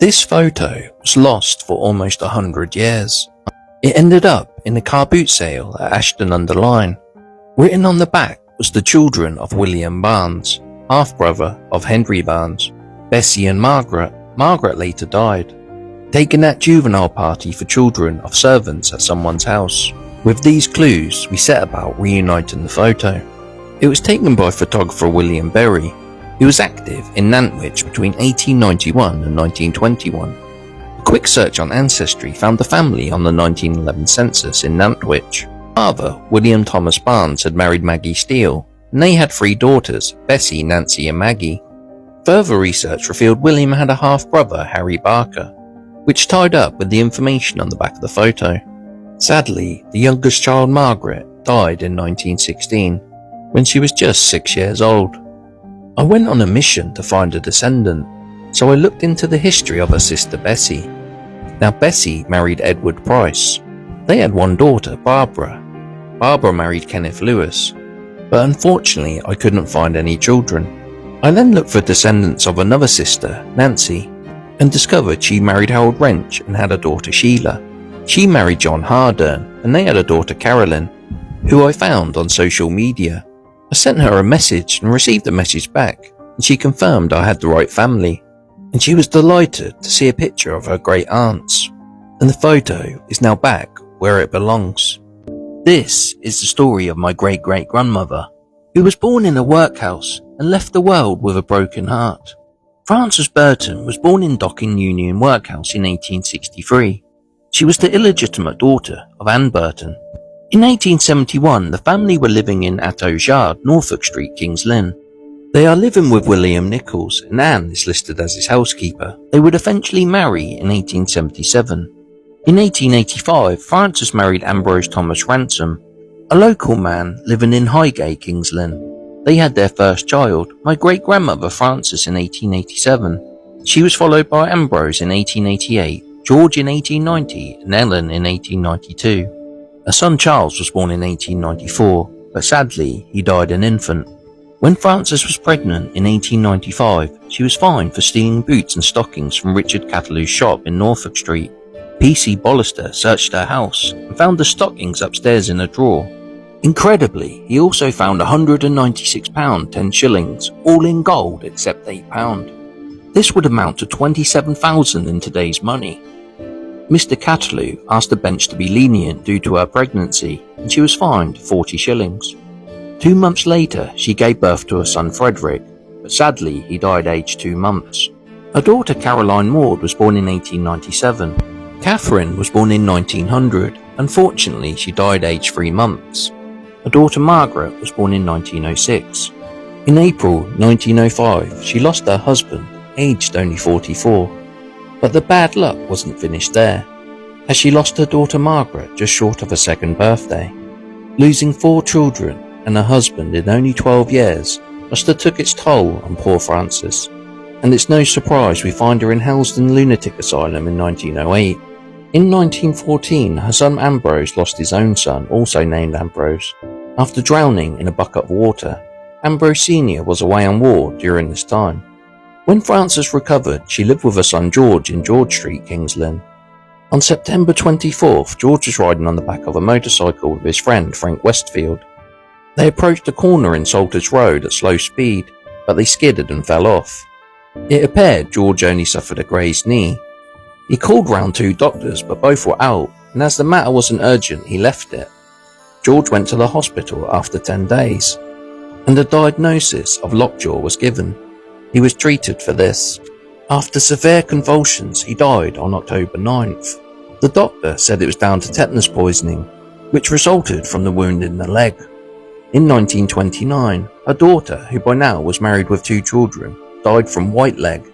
This photo was lost for almost 100 years. It ended up in a car boot sale at Ashton-under-Lyne. Written on the back was the children of William Barnes, half-brother of Henry Barnes, Bessie and Margaret. Margaret later died. Taken at juvenile party for children of servants at someone's house. With these clues, we set about reuniting the photo. It was taken by photographer William Berry, who was active in Nantwich between 1891 and 1921. A quick search on Ancestry found the family on the 1911 census in Nantwich. Father, William Thomas Barnes, had married Maggie Steele, and they had 3 daughters, Bessie, Nancy and Maggie. Further research revealed William had a half-brother, Harry Barker, which tied up with the information on the back of the photo. Sadly, the youngest child, Margaret, died in 1916, when she was just 6 years old. I went on a mission to find a descendant, so I looked into the history of her sister Bessie. Now Bessie married Edward Price. They had 1 daughter, Barbara. Barbara married Kenneth Lewis, but unfortunately I couldn't find any children. I then looked for descendants of another sister, Nancy, and discovered she married Harold Wrench and had a daughter, Sheila. She married John Hardern, and they had a daughter, Carolyn, who I found on social media. I sent her a message and received a message back, and she confirmed I had the right family, and she was delighted to see a picture of her great aunts, and the photo is now back where it belongs. This is the story of my great-great-grandmother, who was born in a workhouse and left the world with a broken heart. Frances Burton was born in Docking Union Workhouse in 1863. She was the illegitimate daughter of Anne Burton. In 1871, the family were living in Atto's Yard, Norfolk Street, King's Lynn. They are living with William Nichols, and Anne is listed as his housekeeper. They would eventually marry in 1877. In 1885, Frances married Ambrose Thomas Ransom, a local man living in Highgate, King's Lynn. They had their first child, my great-grandmother Frances, in 1887. She was followed by Ambrose in 1888, George in 1890, and Ellen in 1892. A son, Charles, was born in 1894, but sadly he died an infant. When Frances was pregnant in 1895, she was fined for stealing boots and stockings from Richard Catalu's shop in Norfolk Street. P.C. Bollister searched her house and found the stockings upstairs in a drawer. Incredibly, he also found £196, 10 shillings, all in gold except £8. This would amount to £27,000 in today's money. Mr. Catalu asked the bench to be lenient due to her pregnancy, and she was fined 40 shillings. 2 months later, she gave birth to a son, Frederick, but sadly he died aged 2 months. Her daughter, Caroline Maud, was born in 1897. Catherine was born in 1900. Unfortunately, she died aged 3 months. Her daughter Margaret was born in 1906. In April 1905, she lost her husband, aged only 44. But the bad luck wasn't finished there, as she lost her daughter Margaret just short of her 2nd birthday. Losing 4 children and a husband in only 12 years must have took its toll on poor Frances, and it's no surprise we find her in Helsden Lunatic Asylum in 1908. In 1914, her son Ambrose lost his own son, also named Ambrose, after drowning in a bucket of water. Ambrose Sr. was away on war during this time. When Frances recovered, she lived with her son George in George Street, King's Lynn. On September 24th, George was riding on the back of a motorcycle with his friend Frank Westfield. They approached a corner in Salters Road at slow speed, but they skidded and fell off. It appeared George only suffered a grazed knee. He called round 2 doctors, but both were out, and as the matter wasn't urgent, he left it. George went to the hospital after 10 days, and a diagnosis of lockjaw was given. He was treated for this. After severe convulsions, he died on October 9th. The doctor said it was down to tetanus poisoning, which resulted from the wound in the leg. In 1929, her daughter, who by now was married with 2 children, died from white leg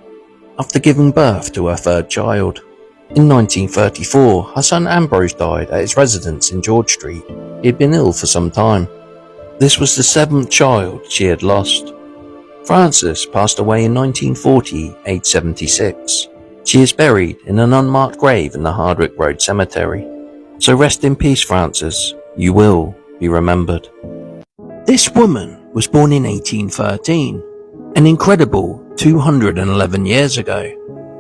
after giving birth to her 3rd child. In 1934, her son Ambrose died at his residence in George Street. He had been ill for some time. This was the 7th child she had lost. Frances passed away in 1940, aged 76. She is buried in an unmarked grave in the Hardwick Road Cemetery. So rest in peace, Frances. You will be remembered. This woman was born in 1813, an incredible 211 years ago,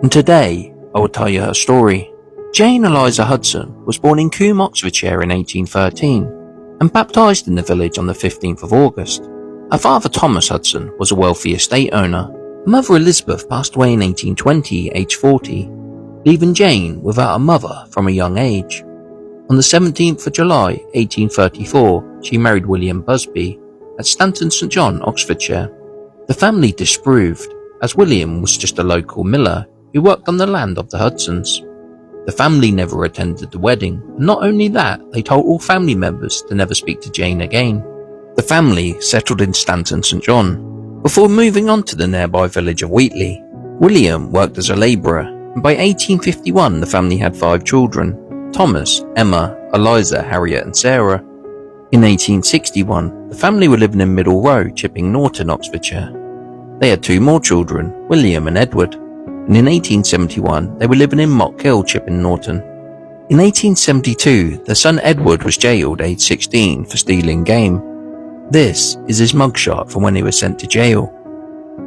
and today I will tell you her story. Jane Eliza Hudson was born in Coombe, Oxfordshire in 1813 and baptised in the village on the 15th of August. Her father Thomas Hudson was a wealthy estate owner. Her mother Elizabeth passed away in 1820, aged 40, leaving Jane without a mother from a young age. On the 17th of July 1834, she married William Busby at Stanton St John, Oxfordshire. The family disapproved, as William was just a local miller who worked on the land of the Hudsons. The family never attended the wedding, and not only that, they told all family members to never speak to Jane again. The family settled in Stanton St John before moving on to the nearby village of Wheatley. William worked as a labourer, and by 1851 the family had 5 children: Thomas, Emma, Eliza, Harriet and Sarah. In 1861, the family were living in Middle Row, Chipping Norton, Oxfordshire. They had 2 more children, William and Edward, and in 1871 they were living in Mock Hill, Chipping Norton. In 1872, their son Edward was jailed aged 16 for stealing game. This is his mugshot from when he was sent to jail.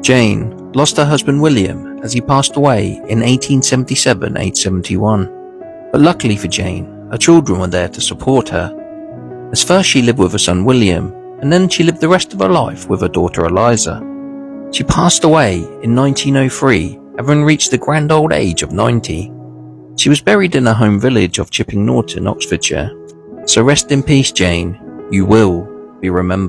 Jane lost her husband William as he passed away in 1877, aged 71. But luckily for Jane, her children were there to support her. As first she lived with her son William, and then she lived the rest of her life with her daughter Eliza. She passed away in 1903, having reached the grand old age of 90. She was buried in her home village of Chipping Norton, Oxfordshire. So rest in peace, Jane. You will be remembered.